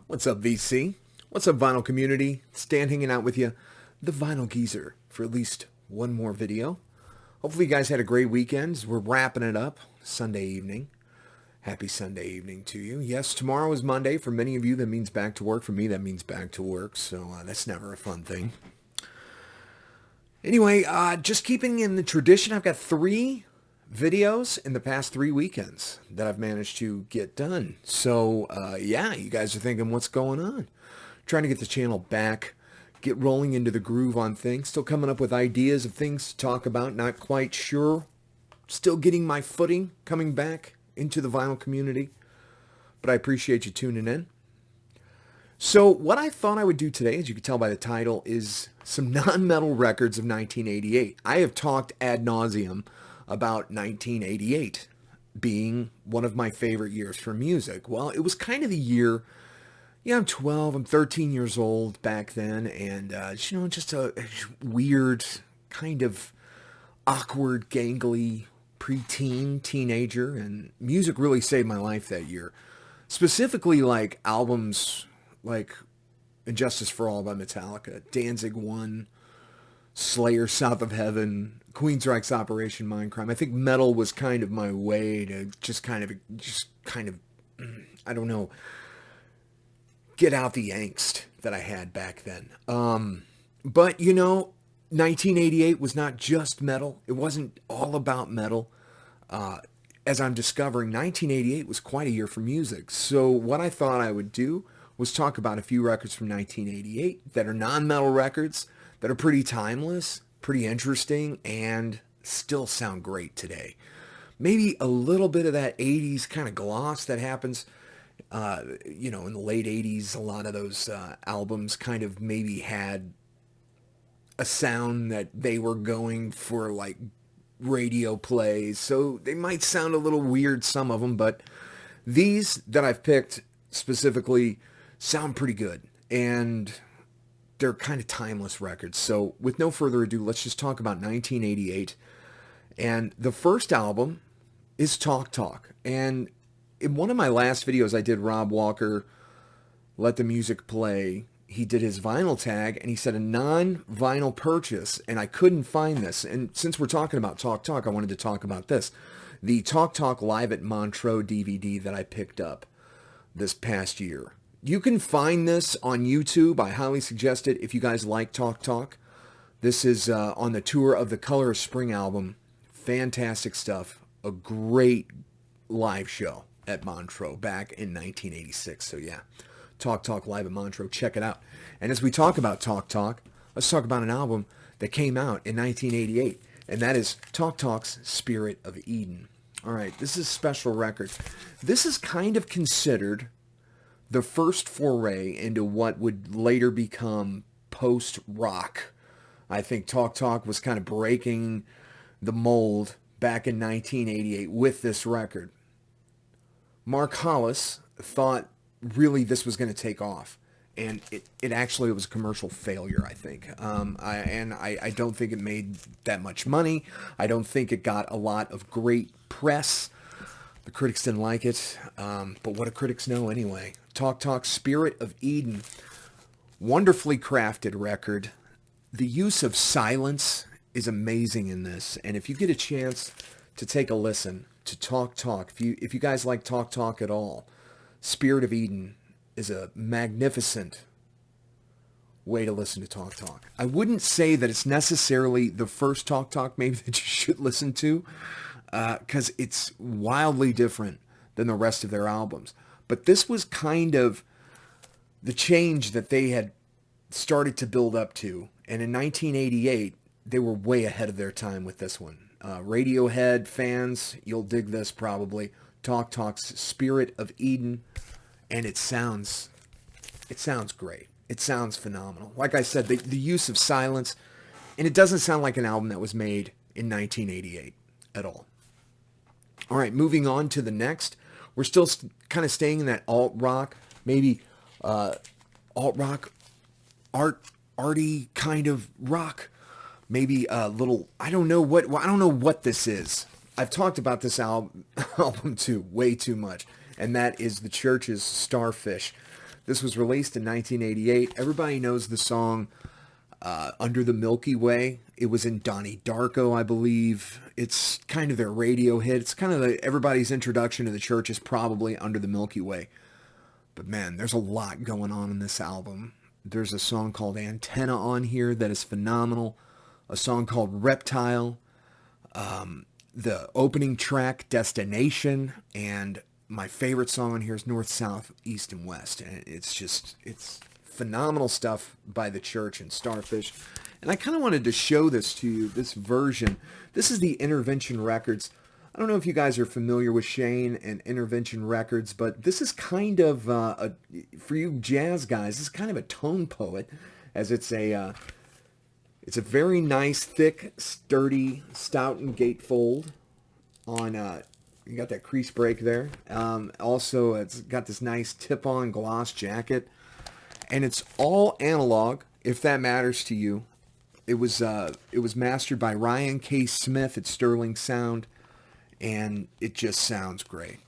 What's up, VC? What's up, vinyl community? Stan hanging out with you, the Vinyl Geezer, for at least one more video. Hopefully you guys had a great weekend. We're wrapping it up Sunday evening. Happy Sunday evening to you. Yes, tomorrow is Monday. For many of you, that means back to work. For me, that means back to work. So that's never a fun thing. Anyway, just keeping in the tradition, I've got 3 videos in the past 3 weekends that I've managed to get done. So, yeah, you guys are thinking, what's going on? Trying to get the channel back, get rolling into the groove on things, still coming up with ideas of things to talk about, not quite sure. Still getting my footing, coming back into the vinyl community. But I appreciate you tuning in. So what I thought I would do today, as you can tell by the title, is some non-metal records of 1988. I have talked ad nauseum about 1988 being one of my favorite years for music. Well, it was kind of the year, yeah, I'm 12, I'm 13 years old back then, and, just a weird, kind of awkward, gangly preteen, teenager, and music really saved my life that year. Specifically, like, albums like Injustice for All by Metallica, Danzig 1, Slayer, South of Heaven, Queensryche's Operation Mindcrime. I think metal was kind of my way to just kind of, I don't know, get out the angst that I had back then. But, 1988 was not just metal. It wasn't all about metal. As I'm discovering, 1988 was quite a year for music. So what I thought I would do was talk about a few records from 1988 that are non-metal records that are pretty timeless, pretty interesting, and still sound great today. Maybe a little bit of that 80s kind of gloss that happens, in the late 80s. A lot of those albums kind of maybe had a sound that they were going for, like, radio plays. So they might sound a little weird, some of them, but these that I've picked specifically sound pretty good, and they're kind of timeless records. So with no further ado, let's just talk about 1988. And the first album is Talk Talk. And in one of my last videos, I did Rob Walker, Let the Music Play. He did his vinyl tag, and he said a non-vinyl purchase, and I couldn't find this. And since we're talking about Talk Talk, I wanted to talk about this. The Talk Talk Live at Montreux DVD that I picked up this past year. You can find this on YouTube. I highly suggest it if you guys like Talk Talk. This is on the tour of the Color of Spring album. Fantastic stuff. A great live show at Montreux back in 1986. So yeah, Talk Talk Live at Montreux. Check it out. And as we talk about Talk Talk, let's talk about an album that came out in 1988. And that is Talk Talk's Spirit of Eden. All right, this is a special record. This is kind of considered the first foray into what would later become post-rock. I think Talk Talk was kind of breaking the mold back in 1988 with this record. Mark Hollis thought really this was going to take off, and it actually was a commercial failure, I think. I don't think it made that much money. I don't think it got a lot of great press. The critics didn't like it, but what do critics know anyway? Talk Talk, Spirit of Eden, wonderfully crafted record. The use of silence is amazing in this, and if you get a chance to take a listen to Talk Talk, if you guys like Talk Talk at all, Spirit of Eden is a magnificent way to listen to Talk Talk. I wouldn't say that it's necessarily the first Talk Talk maybe that you should listen to, because it's wildly different than the rest of their albums. But this was kind of the change that they had started to build up to. And in 1988, they were way ahead of their time with this one. Radiohead fans, you'll dig this probably. Talk Talk's Spirit of Eden. And it sounds great. It sounds phenomenal. Like I said, the use of silence. And it doesn't sound like an album that was made in 1988 at all. All right, moving on to the next. We're still kind of staying in that alt-rock, maybe alt-rock, arty kind of rock. Maybe a little, I don't know what this is. I've talked about this album too, way too much. And that is the Church's Starfish. This was released in 1988. Everybody knows the song Under the Milky Way. It was in Donnie Darko, I believe. It's kind of their radio hit. It's kind of everybody's introduction to the church is probably Under the Milky Way. But man, there's a lot going on in this album. There's a song called Antenna on here that is phenomenal. A song called Reptile. The opening track, Destination. And my favorite song on here is North, South, East, and West. And it's phenomenal stuff by the church and Starfish. And I kind of wanted to show this to you, this version. This is the Intervention Records. I don't know if you guys are familiar with Shane and Intervention Records, but this is kind of, for you jazz guys, this is kind of a tone poet, as it's a very nice, thick, sturdy, Stoughton gatefold on, you got that crease break there. Also, it's got this nice tip-on gloss jacket, and it's all analog, if that matters to you. It was mastered by Ryan K. Smith at Sterling Sound, and it just sounds great.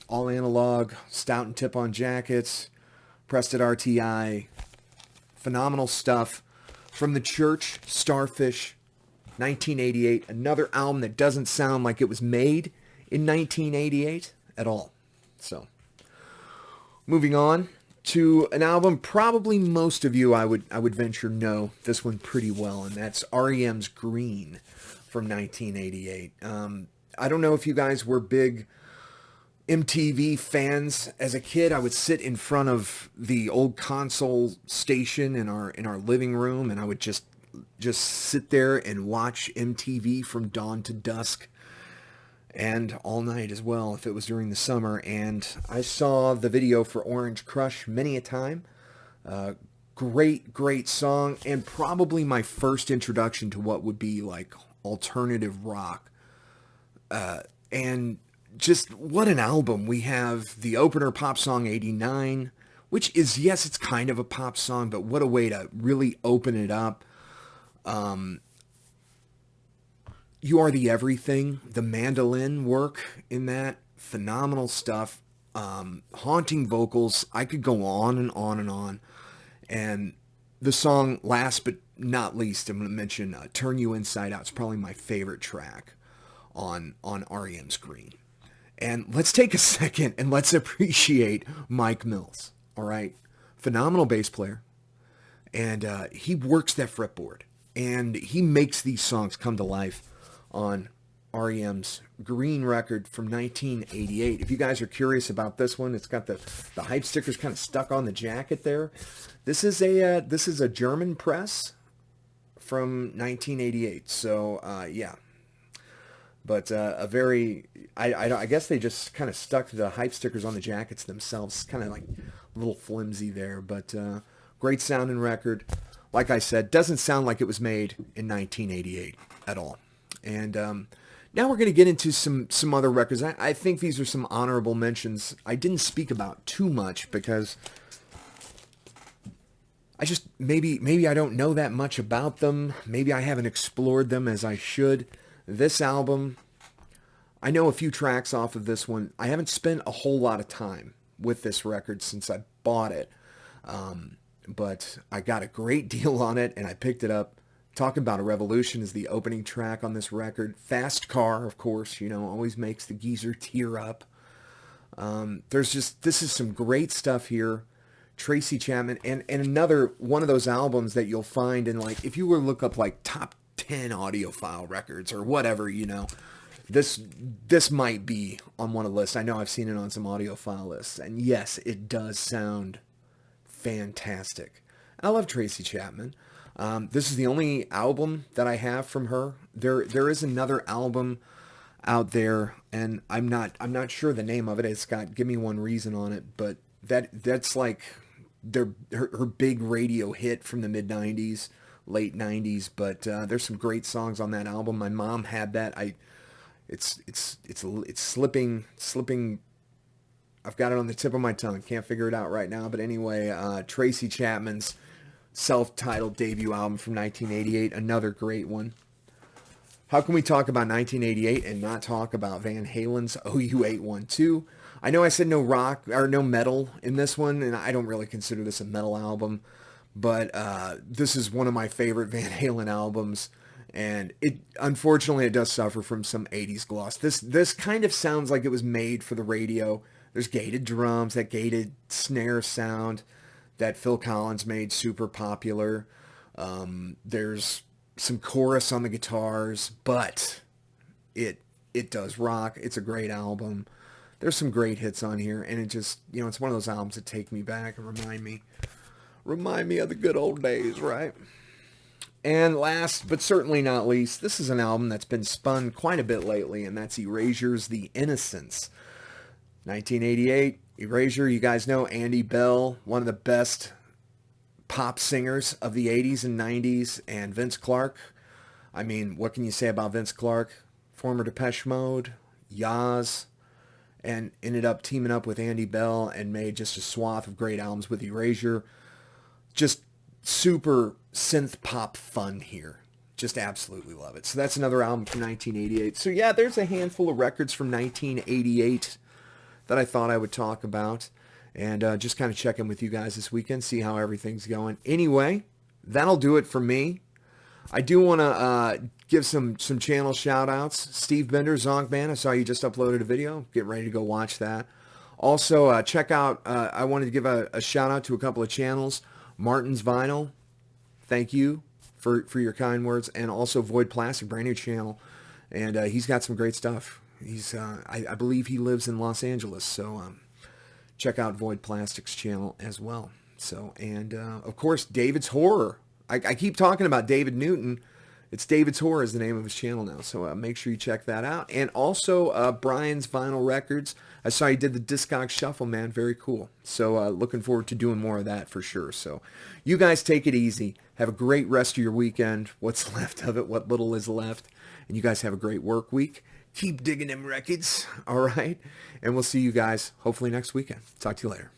All analog, Stoughton tip-on jackets, pressed at RTI, phenomenal stuff from the church, Starfish, 1988. Another album that doesn't sound like it was made in 1988 at all. So, moving on to an album probably most of you I would venture know this one pretty well, and that's REM's Green from 1988. I don't know if you guys were big MTV fans as a kid. I would sit in front of the old console station in our living room, and I would just sit there and watch MTV from dawn to dusk, and all night as well if it was during the summer. And I saw the video for Orange Crush many a time. Great song, and probably my first introduction to what would be like alternative rock. And just what an album. We have the opener, Pop Song 89, which is, yes, it's kind of a pop song, but what a way to really open it up. You Are the Everything, the mandolin work in that, phenomenal stuff. Haunting vocals. I could go on and on and on. And the song, last but not least, I'm going to mention Turn You Inside Out. It's probably my favorite track on REM's Green. And let's take a second and let's appreciate Mike Mills. All right, phenomenal bass player, and he works that fretboard, and he makes these songs come to life on REM's Green record from 1988. If you guys are curious about this one, it's got the hype stickers kind of stuck on the jacket there. This is a German press from 1988. So yeah. But I guess they just kind of stuck the hype stickers on the jackets themselves. Kind of like a little flimsy there, but great sounding record. Like I said, doesn't sound like it was made in 1988 at all. And now we're going to get into some other records. I think these are some honorable mentions. I didn't speak about too much because I just maybe I don't know that much about them. Maybe I haven't explored them as I should. This album, I know a few tracks off of this one. I haven't spent a whole lot of time with this record since I bought it. But I got a great deal on it, and I picked it up. Talking About a Revolution is the opening track on this record. Fast Car, of course, always makes the geezer tear up. This is some great stuff here. Tracy Chapman, and another one of those albums that you'll find in, like, if you were to look up like top 10 audiophile records or whatever, this might be on one of the lists. I know I've seen it on some audiophile lists, and yes, it does sound fantastic. I love Tracy Chapman. This is the only album that I have from her. There is another album out there, and I'm not sure the name of it. It's got Give Me One Reason on it, but that's like her big radio hit from the mid-90s. Late 90s, but there's some great songs on that album. My mom had that. It's slipping. I've got it on the tip of my tongue. Can't figure it out right now. But anyway, Tracy Chapman's self-titled debut album from 1988, another great one. How can we talk about 1988 and not talk about Van Halen's OU812? I know I said no rock or no metal in this one, and I don't really consider this a metal album, but this is one of my favorite Van Halen albums, and it unfortunately it does suffer from some 80s gloss. This kind of sounds like it was made for the radio. There's gated drums, that gated snare sound that Phil Collins made super popular. There's some chorus on the guitars, but it does rock. It's a great album. There's some great hits on here, and it just, it's one of those albums that take me back and remind me of the good old days, right? And last, but certainly not least, this is an album that's been spun quite a bit lately, and that's Erasure's The Innocents. 1988, Erasure, you guys know Andy Bell, one of the best pop singers of the 80s and 90s, and Vince Clarke. I mean, what can you say about Vince Clarke? Former Depeche Mode, Yaz, and ended up teaming up with Andy Bell and made just a swath of great albums with Erasure. Just super synth pop fun here. Just absolutely love it. So that's another album from 1988. So yeah, there's a handful of records from 1988 that I thought I would talk about, and just kind of check in with you guys this weekend, see how everything's going. Anyway, that'll do it for me. I do want to give some channel shout-outs. Steve Bender, Zonk Band, I saw you just uploaded a video. Get ready to go watch that. Also, check out, I wanted to give a shout-out to a couple of channels. Martin's Vinyl, thank you for your kind words. And also Void Plastic, brand new channel. And he's got some great stuff. He's I believe he lives in Los Angeles, so check out Void Plastic's channel as well. So, and of course, David's Horror. I keep talking about David Newton. It's David's Horror is the name of his channel now, so make sure you check that out. And also Brian's Vinyl Records. I saw he did the Discogs Shuffle, man. Very cool. So looking forward to doing more of that for sure. So you guys take it easy. Have a great rest of your weekend. What's left of it, what little is left. And you guys have a great work week. Keep digging them Rekkids, all right? And we'll see you guys hopefully next weekend. Talk to you later.